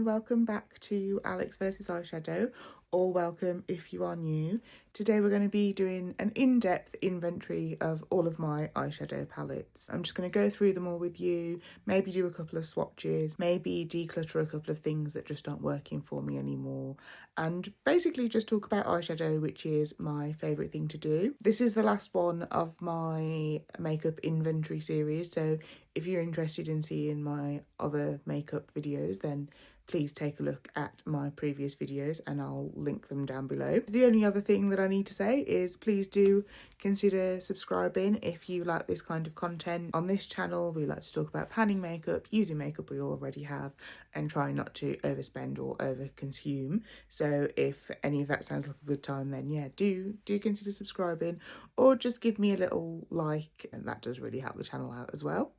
and welcome back to Alex versus Eyeshadow, or welcome if you are new. Today we're going to be doing an in-depth inventory of all of my eyeshadow palettes. I'm just going to go through them all with you, maybe do a couple of swatches, maybe declutter a couple of things that just aren't working for me anymore, and basically just talk about eyeshadow, which is my favourite thing to do. This is the last one of my makeup inventory series, so if you're interested in seeing my other makeup videos, then please take a look at my previous videos and I'll link them down below. The only other thing that I need to say is please do consider subscribing if you like this kind of content. On this channel, we like to talk about panning makeup, using makeup we already have, and trying not to overspend or overconsume. So if any of that sounds like a good time, then yeah, do consider subscribing, or just give me a little like, and that does really help the channel out as well.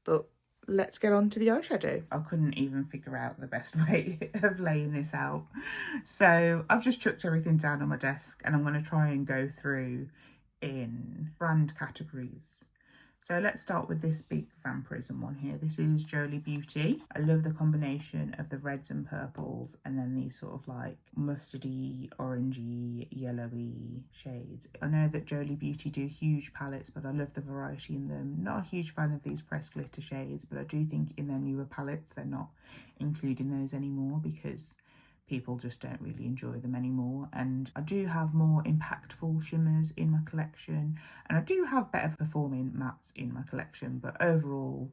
But let's get on to the eyeshadow. I couldn't even figure out the best way of laying this out. So I've just chucked everything down on my desk and I'm going to try and go through in brand categories. So let's start with this big vampirism one here. This is Jolie Beauty. I love the combination of the reds and purples and then these sort of like mustardy, orangey, yellowy shades. I know that Jolie Beauty do huge palettes, but I love the variety in them. Not a huge fan of these pressed glitter shades, but I do think in their newer palettes they're not including those anymore because people just don't really enjoy them anymore. And I do have more impactful shimmers in my collection, and I do have better performing mattes in my collection, but overall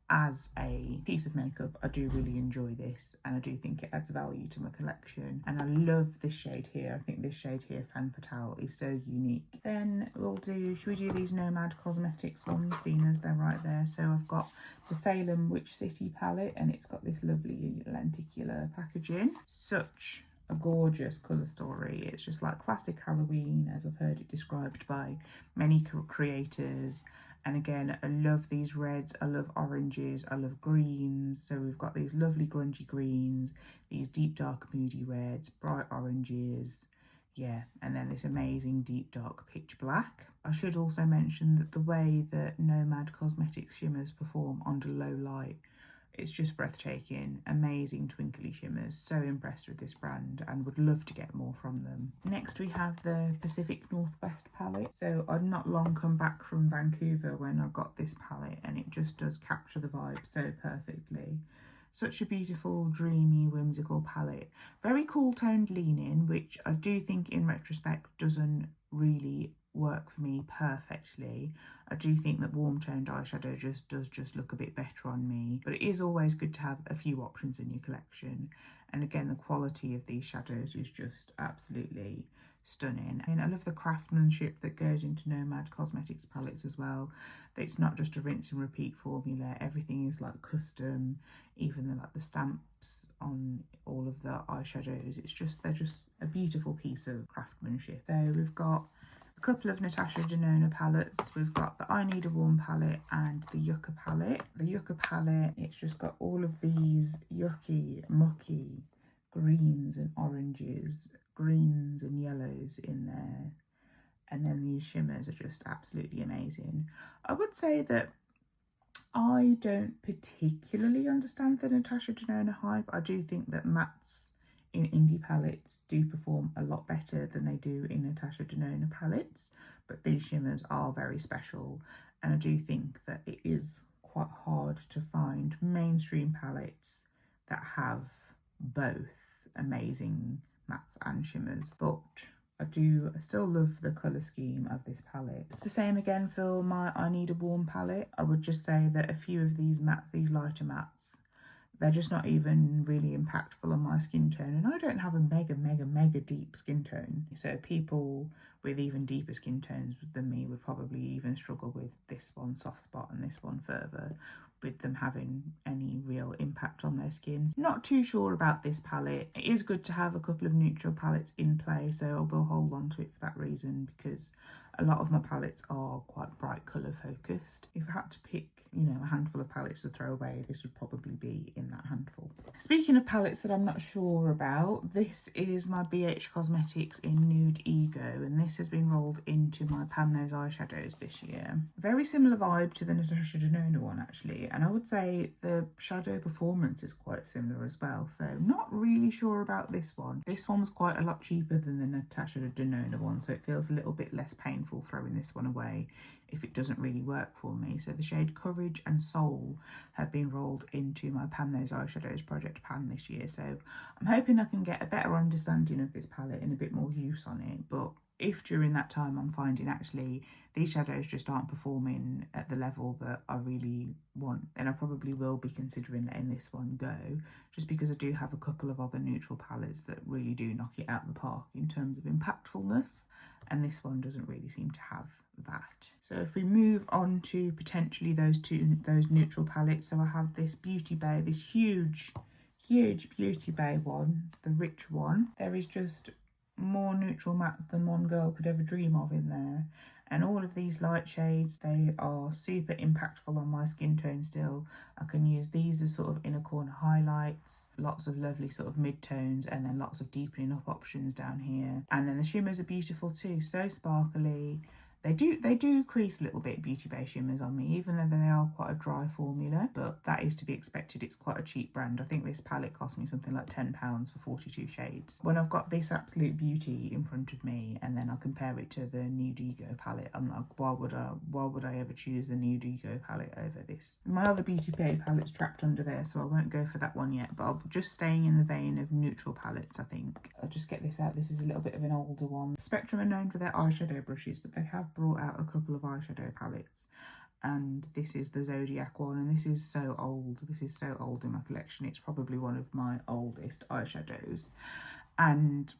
as a piece of makeup I do really enjoy this and I do think it adds value to my collection. And I love this shade here. I think this shade here, Femme Fatale, is so unique. Then should we do these Nomad Cosmetics ones, seeing as they're right there? So I've got the Salem Witch City palette and it's got this lovely lenticular packaging. Such a gorgeous colour story. It's just like classic Halloween as I've heard it described by many creators. And again, I love these reds, I love oranges, I love greens. So we've got these lovely grungy greens, these deep dark moody reds, bright oranges, yeah, and then this amazing deep dark pitch black. I should also mention that the way that Nomad Cosmetics shimmers perform under low light, it's just breathtaking. Amazing twinkly shimmers. So impressed with this brand and would love to get more from them. Next we have the Pacific Northwest palette. So I'd not long come back from Vancouver when I got this palette and it just does capture the vibe so perfectly. Such a beautiful, dreamy, whimsical palette. Very cool toned lean-in, which I do think in retrospect doesn't really work for me perfectly. I do think that warm toned eyeshadow does look a bit better on me, but it is always good to have a few options in your collection. And again, the quality of these shadows is just absolutely stunning. And I love the craftsmanship that goes into Nomad Cosmetics palettes as well. It's not just a rinse and repeat formula. Everything is like custom, even the stamps on all of the eyeshadows. They're just a beautiful piece of craftsmanship. So we've got a couple of Natasha Denona palettes. We've got the I Need a Warm palette and the Yucca palette. The Yucca palette, it's just got all of these yucky, mucky greens and oranges, greens and yellows in there. And then these shimmers are just absolutely amazing. I would say that I don't particularly understand the Natasha Denona hype. I do think that mattes in indie palettes do perform a lot better than they do in Natasha Denona palettes, but these shimmers are very special, and I do think that it is quite hard to find mainstream palettes that have both amazing mattes and shimmers. But I still love the colour scheme of this palette. It's the same again for my I Need a Warm palette. I would just say that a few of these mattes, these lighter mattes, they're just not even really impactful on my skin tone. And I don't have a mega deep skin tone. So people with even deeper skin tones than me would probably even struggle with this one soft spot and this one further, with them having any real impact on their skin. Not too sure about this palette. It is good to have a couple of neutral palettes in play, so I will hold on to it for that reason, because a lot of my palettes are quite bright colour focused. If I had to pick you know, a handful of palettes to throw away, this would probably be in that handful. Speaking of palettes that I'm not sure about, this is my BH Cosmetics in Nude Ego, and this has been rolled into my Pan Those eyeshadows this year. Very similar vibe to the Natasha Denona one actually, and I would say the shadow performance is quite similar as well, so not really sure about this one. This one was quite a lot cheaper than the Natasha Denona one, so it feels a little bit less painful throwing this one away if it doesn't really work for me. So the shade Courage and Soul have been rolled into my Pan Those Eyeshadows Project Pan this year, so I'm hoping I can get a better understanding of this palette and a bit more use on it. But if during that time I'm finding actually these shadows just aren't performing at the level that I really want, then I probably will be considering letting this one go, just because I do have a couple of other neutral palettes that really do knock it out of the park in terms of impactfulness, and this one doesn't really seem to have that. So if we move on to potentially those neutral palettes, so I have this Beauty Bay, this huge Beauty Bay one, the rich one. There is just more neutral mattes than one girl could ever dream of in there, and all of these light shades, they are super impactful on my skin tone still. I can use these as sort of inner corner highlights, lots of lovely sort of mid-tones, and then lots of deepening up options down here. And then the shimmers are beautiful too, so sparkly. They do crease a little bit, Beauty Bay shimmers on me, even though they are quite a dry formula, but that is to be expected. It's quite a cheap brand. I think this palette cost me something like £10 for 42 shades. When I've got this absolute beauty in front of me and then I compare it to the Nude Ego palette, I'm like, why would I ever choose the Nude Ego palette over this? My other Beauty Bay palette's trapped under there, so I won't go for that one yet, but I'll just staying in the vein of neutral palettes, I think. I'll just get this out. This is a little bit of an older one. Spectrum are known for their eyeshadow brushes, but they have brought out a couple of eyeshadow palettes, and this is the Zodiac one, and this is so old. This is so old in my collection. It's probably one of my oldest eyeshadows, and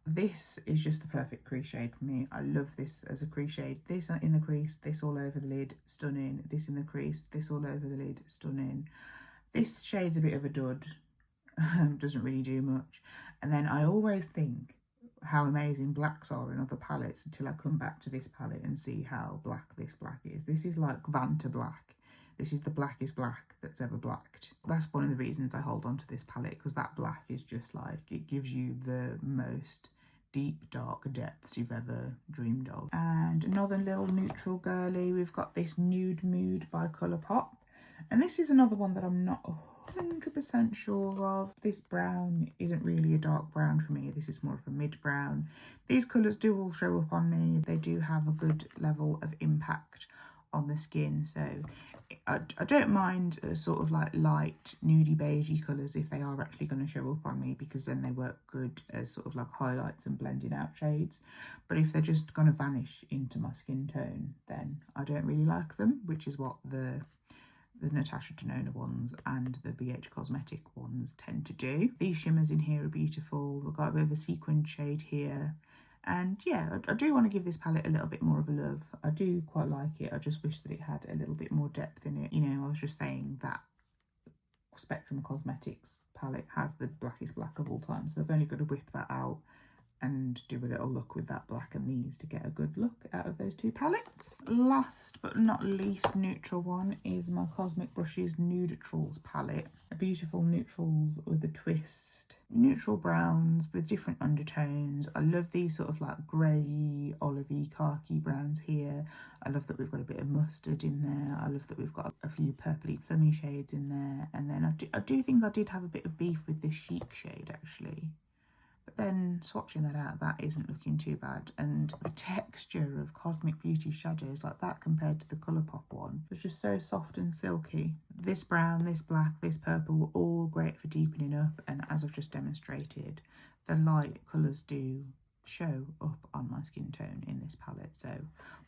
this is just the perfect crease shade for me. I love this as a crease shade. This in the crease, this all over the lid, stunning. This in the crease, this all over the lid, stunning. This shade's a bit of a dud, doesn't really do much. And then I always think how amazing blacks are in other palettes until I come back to this palette and see how black this black is. This is like Vanta black. This is the blackest black that's ever blacked. That's one of the reasons I hold on to this palette, because that black is just like, it gives you the most deep dark depths you've ever dreamed of. And another little neutral girly, we've got this Nude Mood by Colourpop, and this is another one that I'm not 100% sure of. This brown isn't really a dark brown for me. This is more of a mid brown. These colours do all show up on me. They do have a good level of impact on the skin, so I don't mind sort of like light nudie beigey colours if they are actually going to show up on me, because then they work good as sort of like highlights and blending out shades. But if they're just going to vanish into my skin tone, then I don't really like them, which is what the Natasha Denona ones and the BH Cosmetic ones tend to do. These shimmers in here are beautiful. We've got a bit of a sequin shade here. And yeah, I do want to give this palette a little bit more of a love. I do quite like it. I just wish that it had a little bit more depth in it. You know, I was just saying that Spectrum Cosmetics palette has the blackest black of all time, so I've only got to whip that out and do a little look with that black and these to get a good look out of those two palettes. Last but not least neutral one is my Cosmic Brushes Neutrals palette. Beautiful neutrals with a twist. Neutral browns with different undertones. I love these sort of like grey, olivey, khaki browns here. I love that we've got a bit of mustard in there. I love that we've got a few purpley plummy shades in there. And then I do think I did have a bit of beef with this chic shade actually. But then swatching that out, that isn't looking too bad. And the texture of Cosmic Beauty shadows like that compared to the Colourpop one was just so soft and silky. This brown, this black, this purple were all great for deepening up, and as I've just demonstrated, the light colours do show up on my skin tone in this palette, so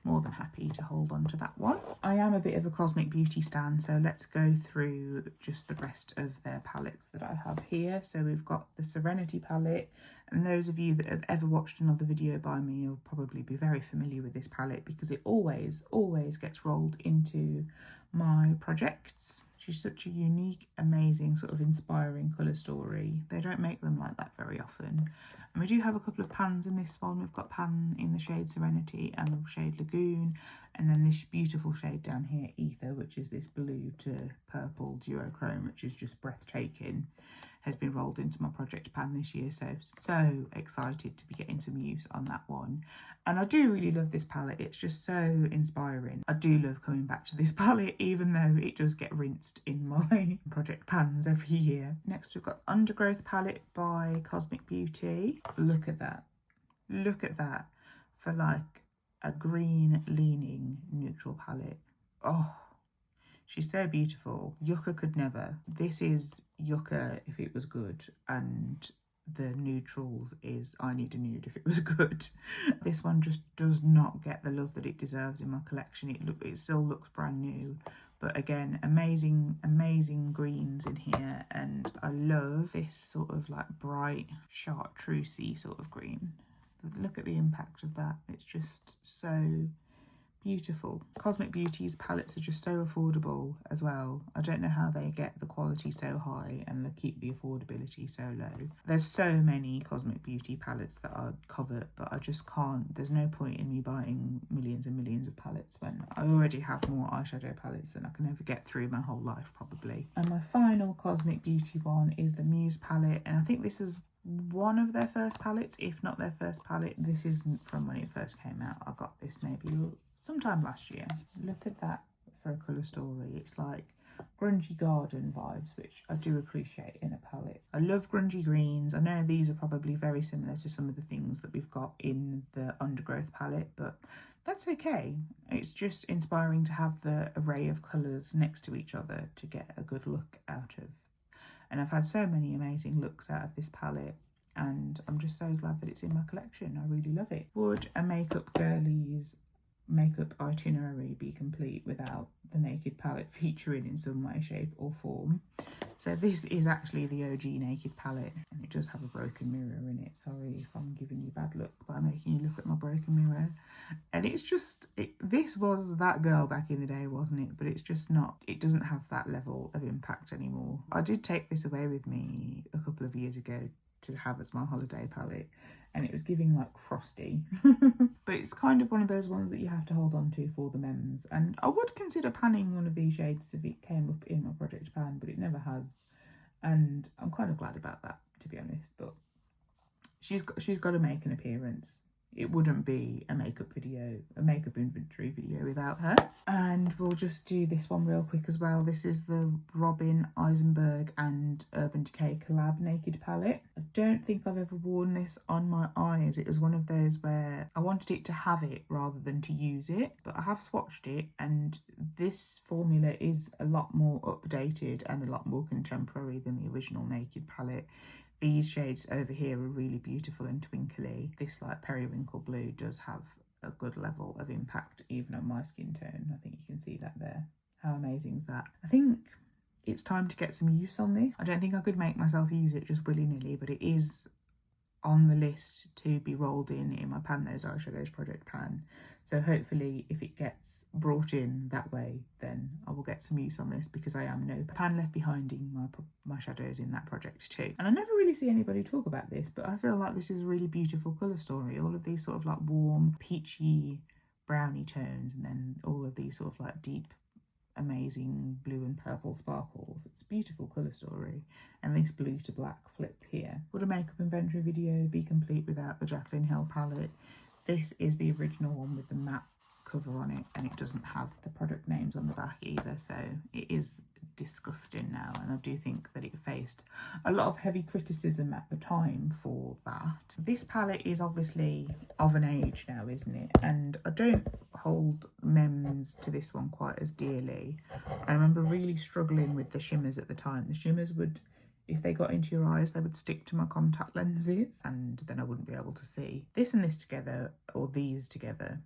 more than happy to hold on to that one. I am a bit of a Cosmic Beauty stan, so let's go through just the rest of their palettes that I have here. So we've got the Serenity palette, and those of you that have ever watched another video by me will probably be very familiar with this palette because it always gets rolled into my projects. She's such a unique, amazing, sort of inspiring colour story. They don't make them like that very often. And we do have a couple of pans in this one. We've got pan in the shade Serenity and the shade Lagoon, and then this beautiful shade down here, Ether, which is this blue to purple duochrome, which is just breathtaking, has been rolled into my project pan this year. So excited to be getting some use on that one. And I do really love this palette. It's just so inspiring. I do love coming back to this palette, even though it does get rinsed in my project pans every year. Next, we've got Undergrowth palette by Cosmic Beauty. Look at that. Look at that for like a green leaning neutral palette. Oh, she's so beautiful. Yucca could never. This is Yucca if it was good, and the neutrals is I Need a Nude if it was good. This one just does not get the love that it deserves in my collection. It still looks brand new, but again, amazing greens in here, and I love this sort of like bright chartreusey sort of green. Look at the impact of that. It's just so beautiful. Cosmic Beauty's palettes are just so affordable as well. I don't know how they get the quality so high and they keep the affordability so low. There's so many Cosmic Beauty palettes that I covet, but I just can't. There's no point in me buying millions and millions of palettes when I already have more eyeshadow palettes than I can ever get through my whole life probably. And my final Cosmic Beauty one is the Muse palette, and I think this is one of their first palettes, if not their first palette. This isn't from when it first came out. I got this maybe sometime last year. Look at that for a colour story. It's like grungy garden vibes, which I do appreciate in a palette. I love grungy greens. I know these are probably very similar to some of the things that we've got in the Undergrowth palette, but that's okay. It's just inspiring to have the array of colours next to each other to get a good look out of. And I've had so many amazing looks out of this palette, and I'm just so glad that it's in my collection. I really love it. Would a makeup girlie's makeup itinerary be complete without the Naked palette featuring in some way, shape or form? So this is actually the OG Naked palette, and it does have a broken mirror in it. Sorry if I'm giving you bad luck by making you look at my broken mirror. And it's just, this was that girl back in the day, wasn't it? But it's just not, it doesn't have that level of impact anymore. I did take this away with me a couple of years ago to have as my holiday palette, and it was giving like frosty. But it's kind of one of those ones that you have to hold on to for the mems, and I would consider panning one of these shades if it came up in my project pan, but it never has, and I'm kind of glad about that, to be honest. But she's got to make an appearance. It wouldn't be a makeup video, a makeup inventory video without her. And we'll just do this one real quick as well. This is the Robin Eisenberg and Urban Decay collab Naked palette. I don't think I've ever worn this on my eyes. It was one of those where I wanted it to have it rather than to use it, but I have swatched it, and this formula is a lot more updated and a lot more contemporary than the original Naked palette. These shades over here are really beautiful and twinkly. This like periwinkle blue does have a good level of impact even on my skin tone. I think you can see that there. How amazing is that? I think it's time to get some use on this. I don't think I could make myself use it just willy-nilly, but it is on the list to be rolled in my Pan Those Eyeshadows project pan. So hopefully if it gets brought in that way, then I will get some use on this, because I am no pan left behind in my shadows in that project too. And I never really see anybody talk about this, but I feel like this is a really beautiful colour story. All of these sort of like warm, peachy, browny tones, and then all of these sort of like deep, amazing blue and purple sparkles. It's a beautiful colour story. And this blue to black flip here. Would a makeup inventory video be complete without the Jaclyn Hill palette? This is the original one with the matte cover on it, and it doesn't have the product names on the back either, so it is disgusting now, and I do think that it faced a lot of heavy criticism at the time for that. This palette is obviously of an age now, isn't it? And I don't hold mems to this one quite as dearly. I remember really struggling with the shimmers at the time. The shimmers would, if they got into your eyes, they would stick to my contact lenses, and then I wouldn't be able to see. This and this together, or these together,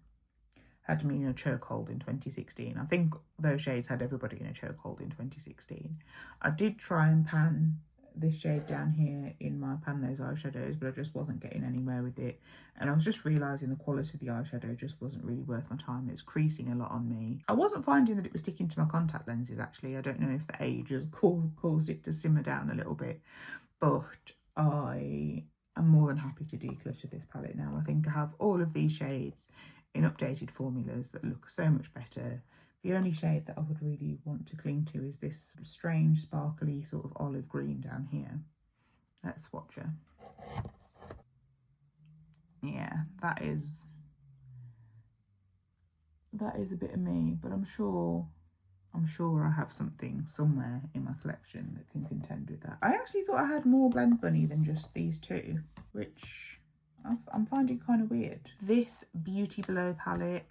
had me in a chokehold in 2016. I think those shades had everybody in a chokehold in 2016. I did try and pan this shade down here in my Pan Those eyeshadows, but I just wasn't getting anywhere with it. And I was just realising the quality of the eyeshadow just wasn't really worth my time. It was creasing a lot on me. I wasn't finding that it was sticking to my contact lenses, actually. I don't know if the age has caused it to simmer down a little bit, but I am more than happy to declutter this palette now. I think I have all of these shades in updated formulas that look so much better. The only shade that I would really want to cling to is this strange sparkly sort of olive green down here. Let's swatch her. Yeah, that is a bit of me, but I'm sure I have something somewhere in my collection that can contend with that. I actually thought I had more Blend Bunny than just these two, which I'm finding kind of weird. This Beauty Below palette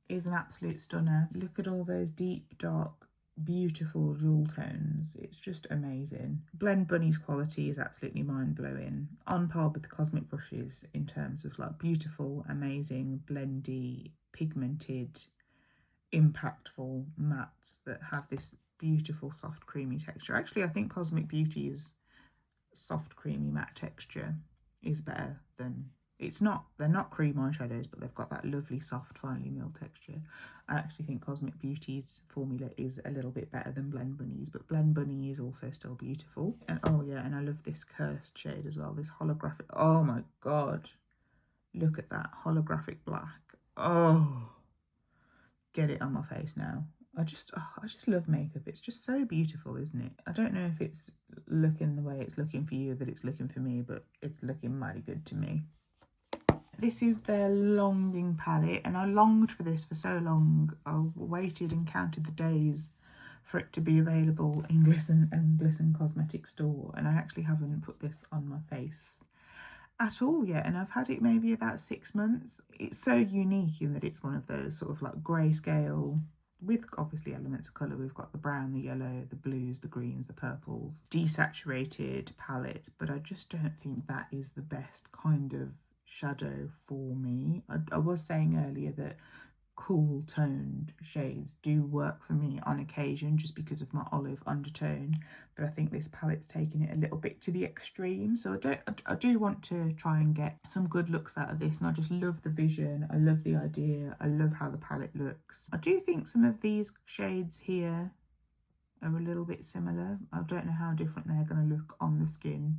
is an absolute stunner. Look at all those deep, dark, beautiful jewel tones. It's just amazing. Blend Bunny's quality is absolutely mind-blowing. On par with the Cosmic brushes in terms of like beautiful, amazing, blendy, pigmented, impactful mattes that have this beautiful soft creamy texture. Actually, I think Cosmic Beauty's soft creamy matte texture is better than, they're not cream eyeshadows, but they've got that lovely soft finely milled texture. I actually think Cosmic Beauty's formula is a little bit better than Blend Bunny's, but Blend Bunny is also still beautiful. And oh yeah, and I love this Cursed shade as well, this holographic, oh my god, look at that holographic black. Oh, get it on my face now. I just love makeup. It's just so beautiful, isn't it? I don't know if it's looking the way it's looking for you, that it's looking for me, but it's looking mighty good to me. This is their Longing palette, and I longed for this for so long. I waited and counted the days for it to be available in Glisten and Glisten Cosmetics store, and I actually haven't put this on my face at all yet, and I've had it maybe about 6 months. It's so unique in that it's one of those sort of like grayscale with obviously elements of colour. We've got the brown, the yellow, the blues, the greens, the purples, desaturated palette, but I just don't think that is the best kind of shadow for me. I was saying earlier that cool toned shades do work for me on occasion just because of my olive undertone, but I think this palette's taking it a little bit to the extreme. So I do want to try and get some good looks out of this, and I just love the vision, I love the idea, I love how the palette looks. I do think some of these shades here are a little bit similar. I don't know how different they're going to look on the skin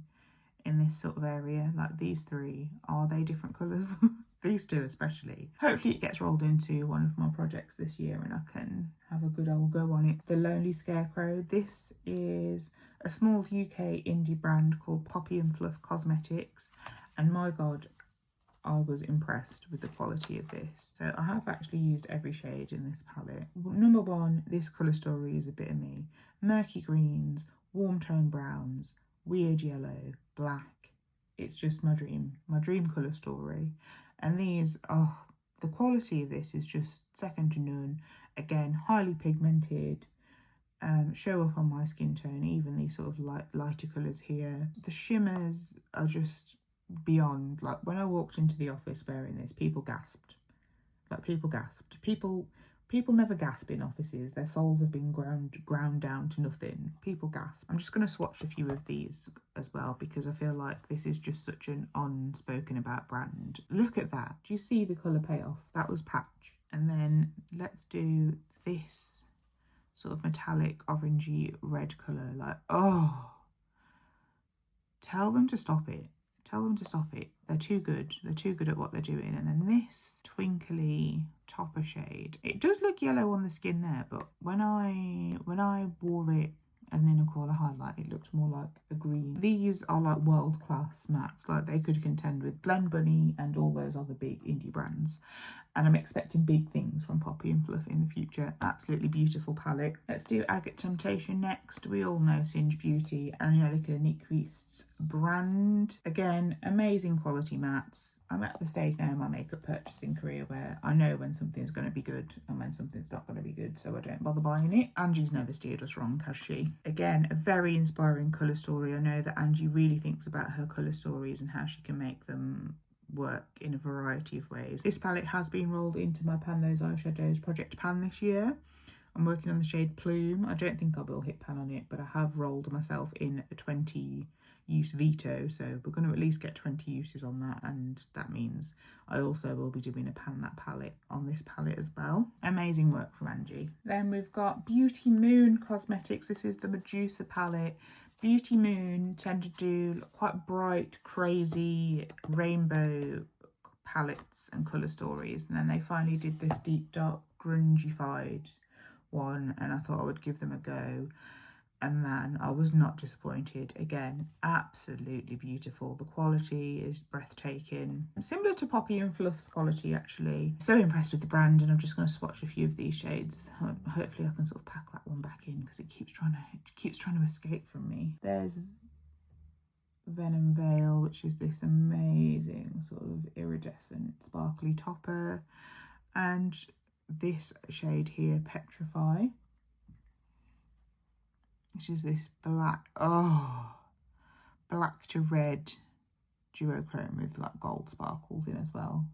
in this sort of area. Like these three, are they different colours? These two especially. Hopefully it gets rolled into one of my projects this year and I can have a good old go on it. The Lonely Scarecrow. This is a small UK indie brand called Poppy and Fluff Cosmetics, and my god, I was impressed with the quality of this. So I have actually used every shade in this palette. Number one, this colour story is a bit of me. Murky greens, warm tone browns, weird yellow, black. It's just my dream colour story. And these, oh, the quality of this is just second to none. Again, highly pigmented, show up on my skin tone, even these sort of lighter colours here. The shimmers are just beyond. Like when I walked into the office wearing this, people gasped. Like people gasped. People never gasp in offices. Their souls have been ground down to nothing. People gasp. I'm just going to swatch a few of these as well because I feel like this is just such an unspoken about brand. Look at that. Do you see the colour payoff? That was Patch. And then let's do this sort of metallic orangey red colour. Like, oh, tell them to stop it. Tell them to stop it. They're too good. They're too good at what they're doing. And then this twinkly topper shade. It does look yellow on the skin there, but when I wore it as an inner corner highlight, it looked more like a green. These are like world-class mattes. Like they could contend with Blend Bunny and all those other big indie brands. And I'm expecting big things from Poppy and Fluff in the future. Absolutely beautiful palette. Let's do Agate Temptation next. We all know Singe Beauty, Angelica Nyquist's brand. Again, amazing quality mattes. I'm at the stage now in my makeup purchasing career where I know when something's going to be good and when something's not going to be good, so I don't bother buying it. Angie's never steered us wrong, has she? Again, a very inspiring colour story. I know that Angie really thinks about her colour stories and how she can make them work in a variety of ways. This palette has been rolled into my Pan Those Eyeshadows Project Pan this year. I'm working on the shade Plume. I don't think I will hit pan on it, but I have rolled myself in a 20 use Veto, so we're going to at least get 20 uses on that, and that means I also will be doing a pan that palette on this palette as well. Amazing work from Angie. Then we've got Beauty Moon Cosmetics. This is the Medusa palette. Beauty Moon tend to do quite bright, crazy rainbow palettes and colour stories, and then they finally did this deep dark grungified one, and I thought I would give them a go, and man, I was not disappointed. Again, absolutely beautiful. The quality is breathtaking, similar to Poppy and Fluff's quality actually. So impressed with the brand, and I'm just going to swatch a few of these shades. Hopefully I can sort of pack that one back in because it keeps trying to escape from me. There's Venom Veil, which is this amazing sort of iridescent sparkly topper, and this shade here, Petrify, which is this black, black to red duochrome with like gold sparkles in as well.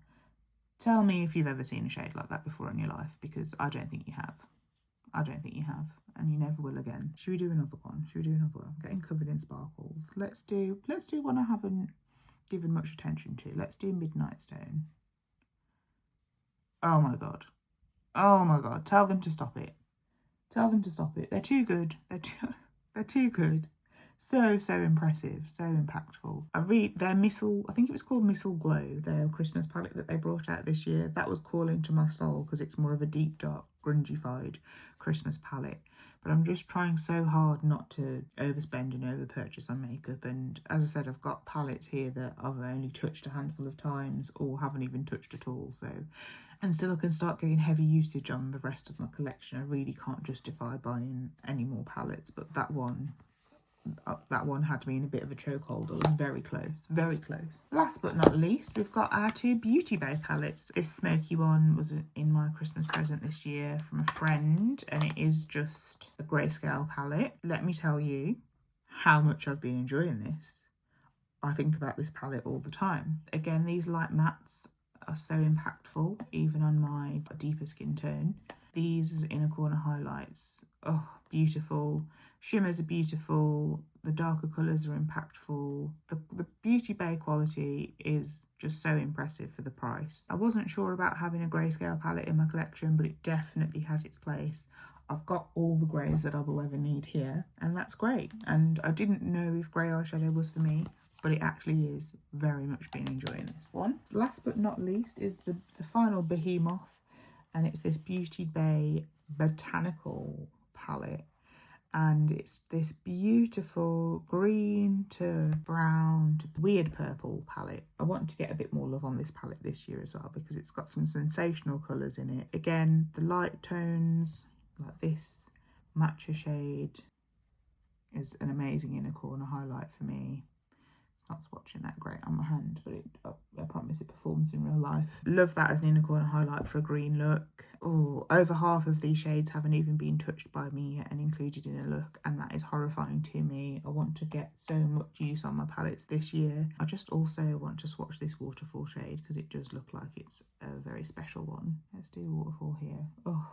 Tell me if you've ever seen a shade like that before in your life, because I don't think you have. I don't think you have, and you never will again. Should we do another one? Should we do another one? I'm getting covered in sparkles. Let's do one I haven't given much attention to. Let's do Midnight Stone. Oh my god. Oh my god. Tell them to stop it. Tell them to stop it. They're too good. They're too good. So impressive, so impactful. Their Missile, I think it was called Missile Glow, their Christmas palette that they brought out this year. That was calling to my soul because it's more of a deep dark grungified Christmas palette. But I'm just trying so hard not to overspend and overpurchase on makeup. And as I said, I've got palettes here that I've only touched a handful of times or haven't even touched at all. So, and still I can start getting heavy usage on the rest of my collection. I really can't justify buying any more palettes, but that one had me in a bit of a chokehold. I was very close, very close. Last but not least, we've got our two Beauty Bay palettes. This smoky one was in my Christmas present this year from a friend, and it is just a grayscale palette. Let me tell you how much I've been enjoying this. I think about this palette all the time. Again, these light mattes are so impactful, even on my deeper skin tone. These inner corner highlights, oh, beautiful. Shimmers are beautiful. The darker colours are impactful. The Beauty Bay quality is just so impressive for the price. I wasn't sure about having a grayscale palette in my collection, but it definitely has its place. I've got all the greys that I will ever need here, and that's great. And I didn't know if grey eyeshadow was for me, but it actually is. Very much been enjoying this one. Last but not least is the final behemoth, and it's this Beauty Bay Botanical palette. And it's this beautiful green to brown to weird purple palette. I want to get a bit more love on this palette this year as well, because it's got some sensational colours in it. Again, the light tones, like this matcha shade, is an amazing inner corner highlight for me. It's not swatching that great on my hand, but I promise it performs in real life. Love that as an inner corner highlight for a green look. Oh, over half of these shades haven't even been touched by me yet and included in a look, and that is horrifying to me. I want to get so much use on my palettes this year. I just also want to swatch this Waterfall shade because it does look like it's a very special one. Let's do Waterfall here. Oh,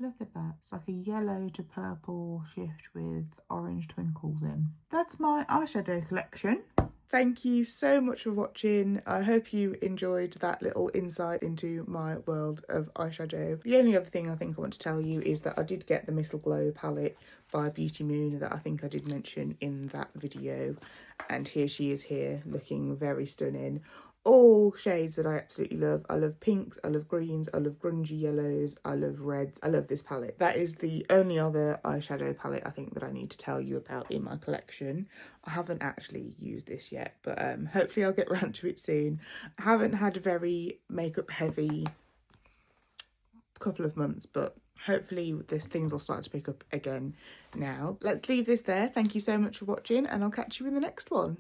look at that. It's like a yellow to purple shift with orange twinkles in. That's my eyeshadow collection. Thank you so much for watching. I hope you enjoyed that little insight into my world of eyeshadow. The only other thing I think I want to tell you is that I did get the Missile Glow palette by Beauty Moon that I think I did mention in that video. And here she is here, looking very stunning. All shades that I absolutely love. I love pinks, I love greens, I love grungy yellows, I love reds. I love this palette. That is the only other eyeshadow palette I think that I need to tell you about in my collection. I haven't actually used this yet, but hopefully I'll get around to it soon. I haven't had a very makeup heavy couple of months, but hopefully things will start to pick up again now. Let's leave this there. Thank you so much for watching, and I'll catch you in the next one.